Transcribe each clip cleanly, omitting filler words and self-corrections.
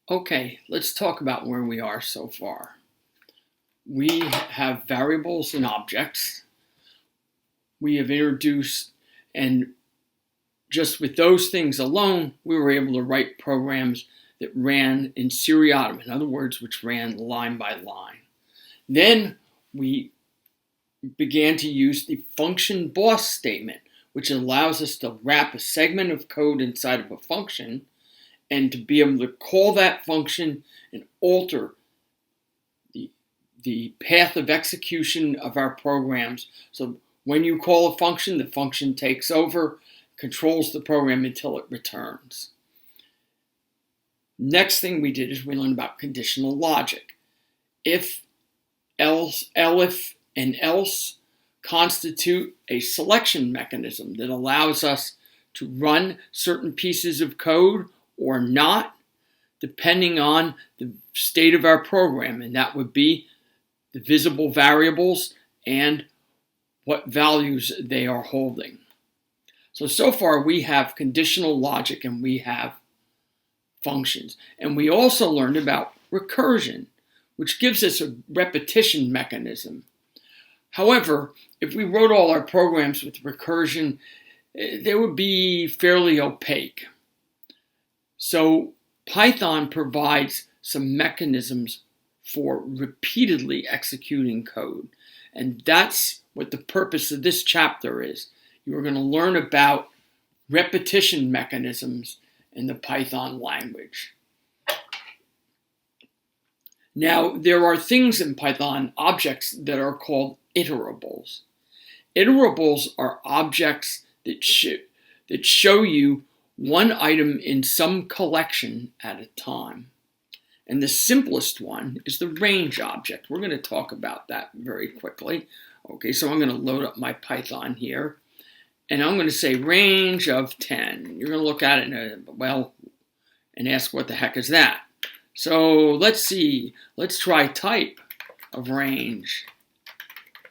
Okay, let's talk about where we are so far. We have variables and objects. We have introduced, and just with those things alone, we were able to write programs that ran in seriatim, in other words, which ran line by line. Then we began to use the function boss statement, which allows us to wrap a segment of code inside of a function and to be able to call that function and alter the path of execution of our programs. So when you call a function, the function takes over, controls the program until it returns. Next thing we did is we learned about conditional logic. If, else, elif, and else constitute a selection mechanism that allows us to run certain pieces of code or not, depending on the state of our program, and that would be the visible variables and what values they are holding. So far we have conditional logic and we have functions. And we also learned about recursion, which gives us a repetition mechanism. However, if we wrote all our programs with recursion, they would be fairly opaque. So Python provides some mechanisms for repeatedly executing code. And that's what the purpose of this chapter is. You're going to learn about repetition mechanisms in the Python language. Now, there are things in Python, objects, that are called iterables. Iterables are objects that show you one item in some collection at a time. And the simplest one is the range object. We're going to talk about that very quickly. Okay, so I'm going to load up my Python here. And I'm going to say range of 10. You're going to look at it and ask what the heck is that? So let's see. Let's try type of range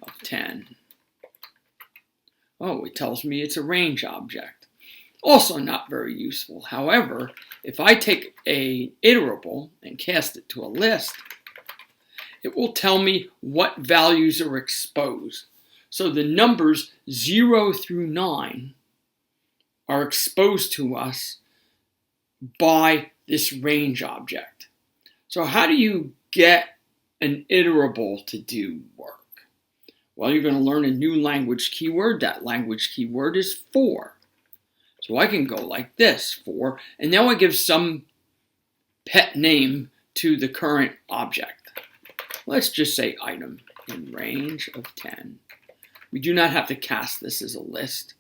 of 10. Oh, it tells me it's a range object. Also not very useful. However, if I take an iterable and cast it to a list, it will tell me what values are exposed. So the numbers 0 through 9 are exposed to us by this range object. So how do you get an iterable to do work? Well, you're going to learn a new language keyword. That language keyword is for. So I can go like this, for, and now I give some pet name to the current object. Let's just say item in range of 10. We do not have to cast this as a list.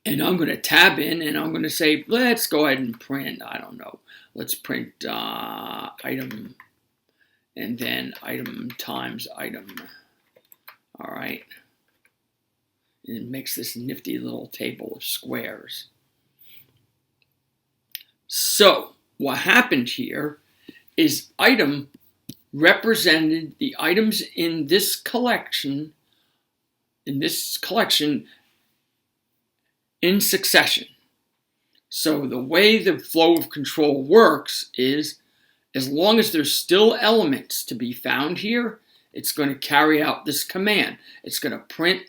And I'm going to tab in and I'm going to say, let's go ahead and print, I don't know, let's print item and then item times item. All right. And it makes this nifty little table of squares. So what happened here is item represented the items in this collection in succession. So the way the flow of control works is, as long as there's still elements to be found here, it's going to carry out this command. It's going to print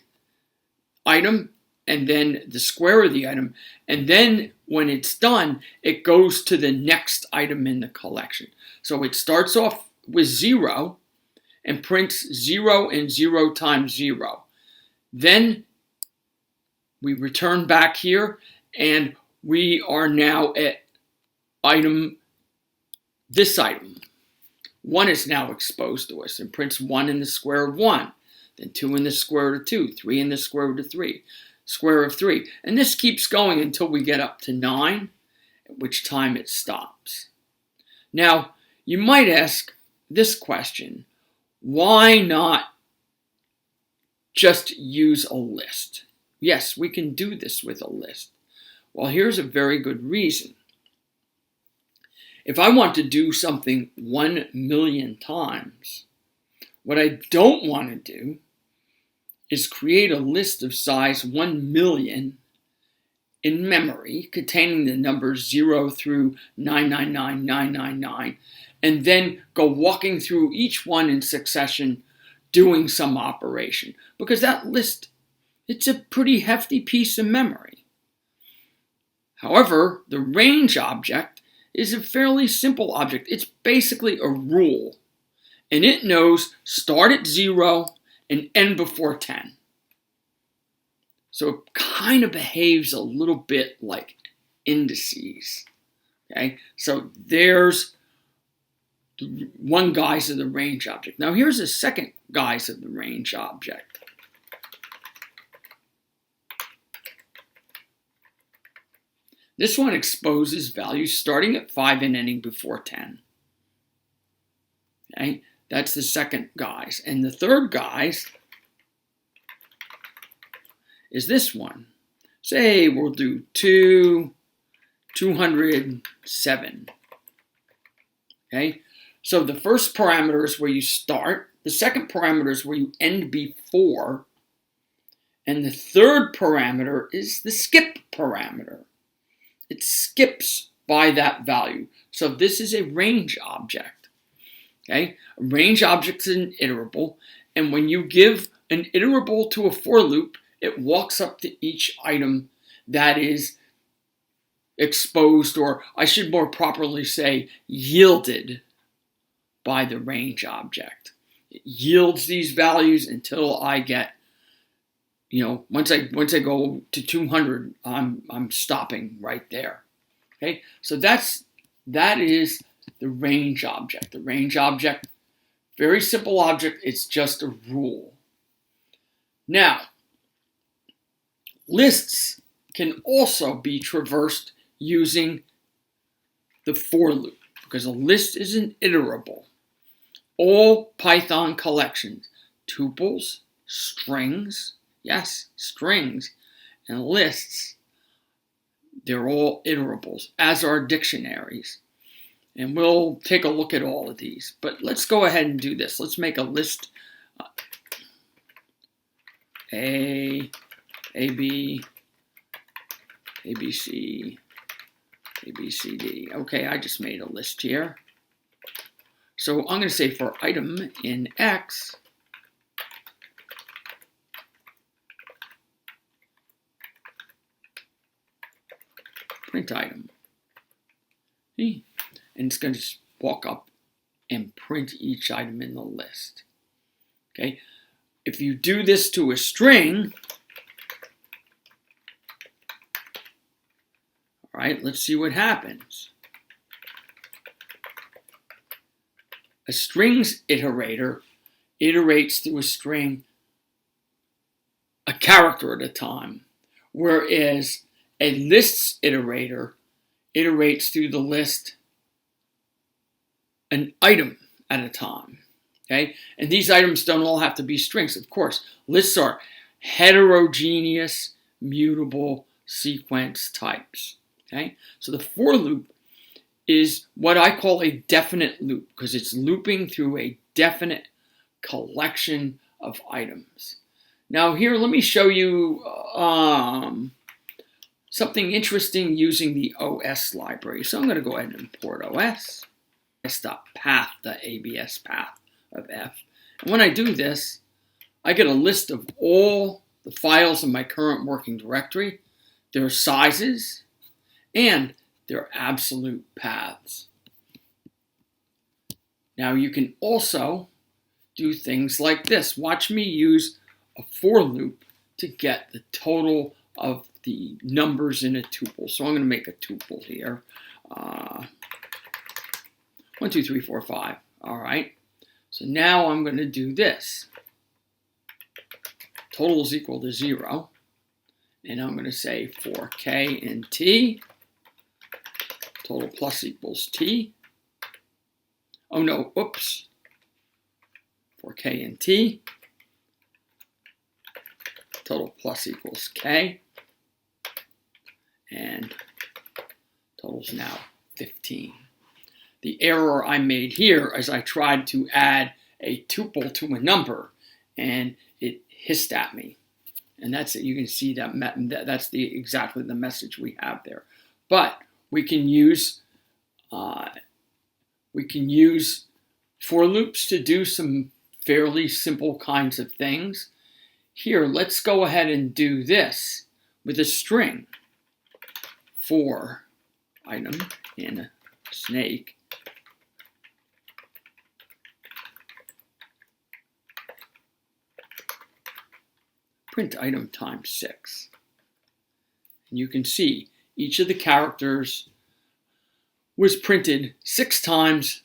item and then the square of the item, and then when it's done, it goes to the next item in the collection. So it starts off with 0 and prints 0 and 0 times 0. Then we return back here and we are now at this item. 1 is now exposed to us and prints 1 in the square of 1, then 2 in the square root of 2, 3 in the square root of 3, square of 3. And this keeps going until we get up to 9, at which time it stops. Now, you might ask this question, why not just use a list? Yes, we can do this with a list. Well, here's a very good reason. If I want to do something 1 million times, what I don't want to do is create a list of size 1 million in memory containing the numbers 0 through 999999, and then go walking through each one in succession doing some operation, because that list, it's a pretty hefty piece of memory. However, the range object is a fairly simple object. It's basically a rule, and it knows start at 0 and end before 10. So it kind of behaves a little bit like indices. Okay, so there's one guise of the range object. Now here's a second guise of the range object. This one exposes values starting at 5 and ending before 10. Okay, that's the second guise. And the third guise is this one. Say we'll do 207. Okay, so the first parameter is where you start, the second parameter is where you end before, and the third parameter is the skip parameter. It skips by that value. So this is a range object. Okay, a range object is an iterable, and when you give an iterable to a for loop, it walks up to each item that is exposed, or I should more properly say yielded, by the range object. It yields these values until I get, once I go to 200, I'm stopping right there. Okay, so that is the range object. The range object, very simple object. It's just a rule. Now, lists can also be traversed using the for loop, because a list is an iterable. All Python collections, tuples, strings, yes, strings, and lists, they're all iterables, as are dictionaries. And we'll take a look at all of these. But let's go ahead and do this. Let's make a list. A, B, C, D. Okay, I just made a list here. So I'm going to say for item in X, print item. See? And it's going to just walk up and print each item in the list. Okay, if you do this to a string, all right, let's see what happens. A string's iterator iterates through a string a character at a time, whereas a list's iterator iterates through the list an item at a time. Okay, and these items don't all have to be strings. Of course, lists are heterogeneous, mutable sequence types. Okay, so the for loop is what I call a definite loop, because it's looping through a definite collection of items. Now here, let me show you something interesting using the OS library. So I'm going to go ahead and import OS. I stop path, the ABS path of F. And when I do this, I get a list of all the files in my current working directory, their sizes, and their absolute paths. Now you can also do things like this. Watch me use a for loop to get the total of the numbers in a tuple. So I'm going to make a tuple here. 1, 2, 3, 4, 5. All right. So now I'm going to do this. Total is equal to 0. And I'm going to say for k and t, total plus equals t. Oh no, oops. For k and t, total plus equals k. And total's now 15. The error I made here is I tried to add a tuple to a number, and it hissed at me. And that's it. You can see that's exactly the message we have there. But we can use for loops to do some fairly simple kinds of things. Here, let's go ahead and do this with a string. For item in snake print item times 6. And you can see each of the characters was printed 6 times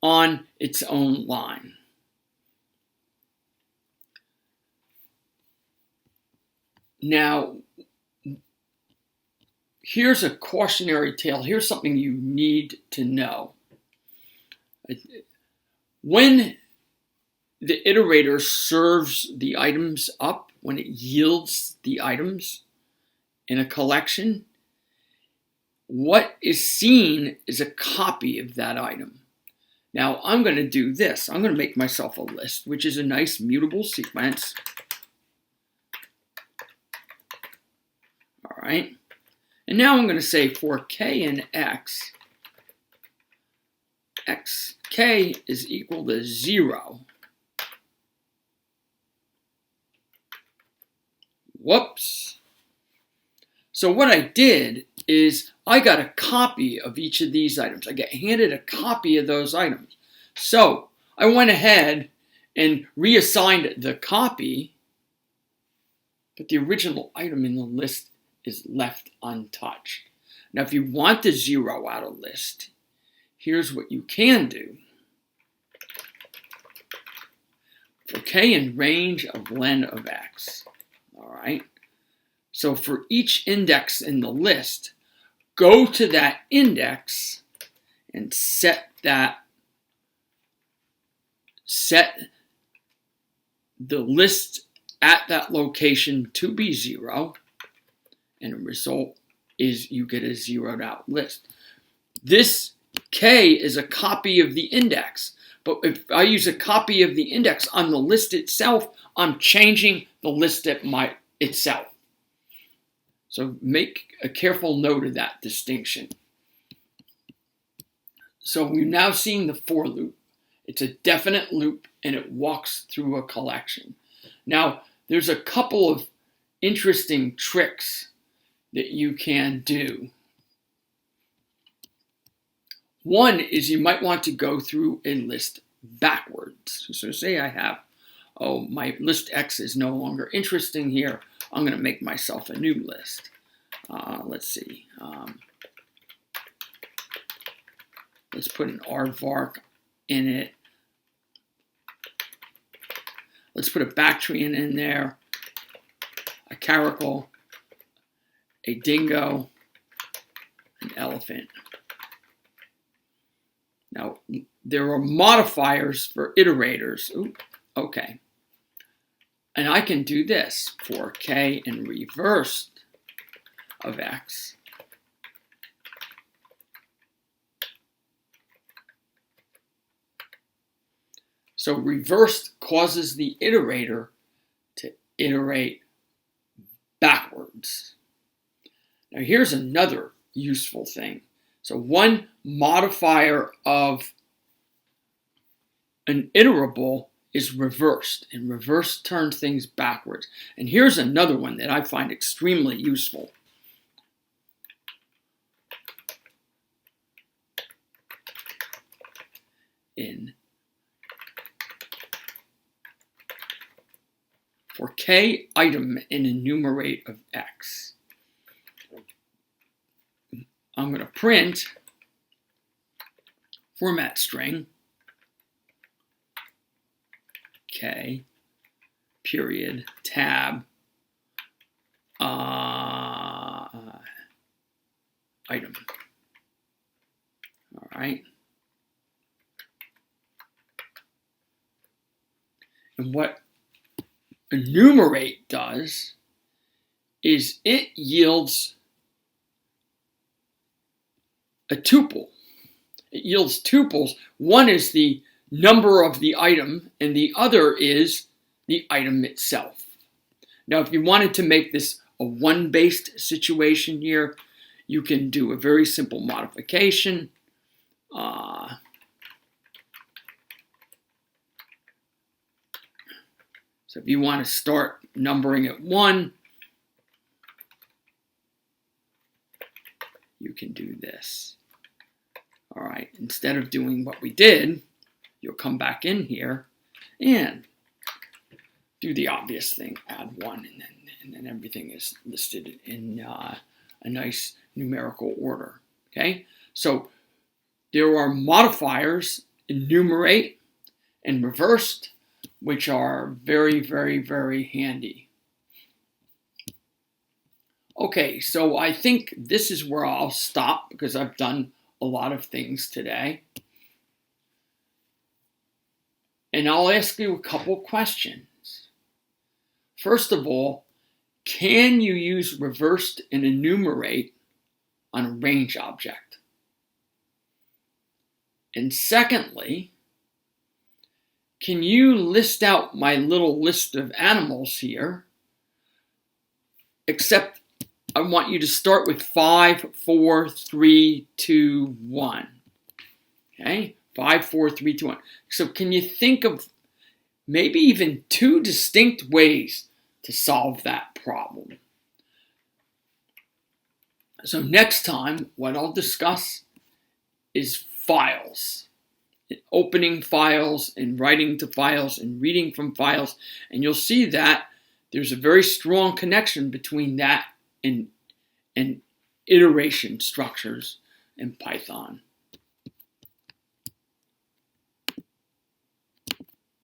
on its own line. Now, here's a cautionary tale. Here's something you need to know. When the iterator serves the items up, when it yields the items in a collection, what is seen is a copy of that item. Now, I'm going to do this. I'm going to make myself a list, which is a nice mutable sequence. All right. And now I'm going to say for k in x, k is equal to 0. Whoops. So what I did is I got a copy of each of these items. I get handed a copy of those items. So I went ahead and reassigned the copy, but the original item in the list is left untouched. Now, if you want to zero out a list, here's what you can do. For k in range of len of x, all right? So for each index in the list, go to that index and set the list at that location to be 0, and the result is you get a zeroed out list. This k is a copy of the index, but if I use a copy of the index on the list itself, I'm changing the list itself. So make a careful note of that distinction. So we're now seeing the for loop. It's a definite loop and it walks through a collection. Now, there's a couple of interesting tricks that you can do. One is you might want to go through a list backwards. So say I have, my list X is no longer interesting here. I'm going to make myself a new list. Let's see. Let's put an aardvark in it. Let's put a Bactrian in there, a caracal, a dingo, an elephant. Now, there are modifiers for iterators. Ooh, okay. And I can do this for k in reverse of x. So reversed causes the iterator to iterate backwards. Now here's another useful thing. So one modifier of an iterable is reversed, and reverse turns things backwards. And here's another one that I find extremely useful. For k item in enumerate of x, I'm going to print format string k period tab item. All right. And what enumerate does is it yields a tuple. It yields tuples. One is the number of the item, and the other is the item itself. Now, if you wanted to make this a one-based situation here, you can do a very simple modification. So if you want to start numbering at 1, you can do this. All right, instead of doing what we did, you'll come back in here and do the obvious thing, add 1, and then everything is listed in a nice numerical order. Okay, so there are modifiers, enumerate and reversed, which are very, very, very handy. Okay, so I think this is where I'll stop because I've done a lot of things today. And I'll ask you a couple questions. First of all, can you use reversed and enumerate on a range object? And secondly, can you list out my little list of animals here, except I want you to start with 5, 4, 3, 2, 1. Okay? 5, 4, 3, 2, 1. So can you think of maybe even 2 distinct ways to solve that problem? So next time, what I'll discuss is files. Opening files and writing to files and reading from files. And you'll see that there's a very strong connection between that and iteration structures in Python.